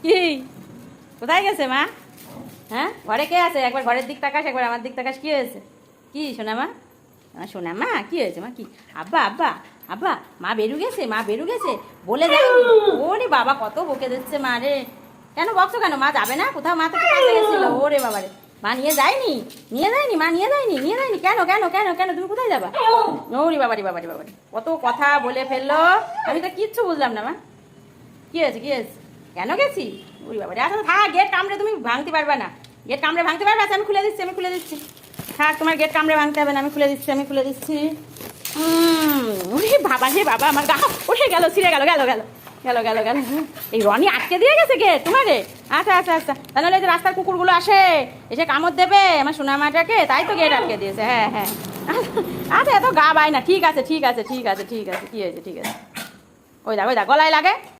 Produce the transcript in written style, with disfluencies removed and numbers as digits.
কি কোথায় গেছে মা? হ্যাঁ ঘরে কে আছে? একবার ঘরের দিক তাকাস, একবার আমার দিক তাকাস। কি হয়েছে? কি শোনা মা? শোনা মা কি হয়েছে মা? কি আব্বা আব্বা আব্বা মা বেরু গেছে, মা বেরু গেছে বলে যায়নি? ওরে বাবা কত বকে দিচ্ছে মা রে। কেন বকছো কেন? মা যাবে না কোথাও? মা তো কাছে গেছিল। ওরে বাবা রে, মা নিয়ে যায়নি? নিয়ে যায়নি মা? নিয়ে যায়নি? নিয়ে যায়নি কেন কেন কেন কেন? তুমি কোথায় যাবা? ওরে বাবারি বাবারি বাবারি, কত কথা বলে ফেললো। আমি তো কিচ্ছু বুঝলাম না মা। কি হয়েছে কি হয়েছে? কেন গেছি? ওরে বাবারি, আসলে থাক, গেট কামড়ে তুমি ভাঙতে পারবে না। গেট কামড়ে ভাঙতে পারবে? আচ্ছা আমি খুলে দিচ্ছি, আমি খুলে দিচ্ছি। থাক, তোমার গেট কামড়ে ভাঙতে হবে না, আমি খুলে দিচ্ছি, আমি খুলে দিচ্ছি। ওরে বাবা হে বাবা, আমার গা উঠে গেল, ছিঁড়ে গেল গেল গেল গেল গেল গেল। এই রনি আটকে দিয়ে গেছে গেট তোমারে? আচ্ছা আচ্ছা আচ্ছা, তাহলে এই যে রাস্তার কুকুরগুলো আসে, এসে কামড় দেবে আমার সোনা মাটাকে, তাই তো গেট আটকে দিয়েছে। হ্যাঁ হ্যাঁ, আচ্ছা এত গা বাই না। ঠিক আছে ঠিক আছে ঠিক আছে ঠিক আছে, কি হয়েছে? ঠিক আছে, ওই দা গলায় লাগে।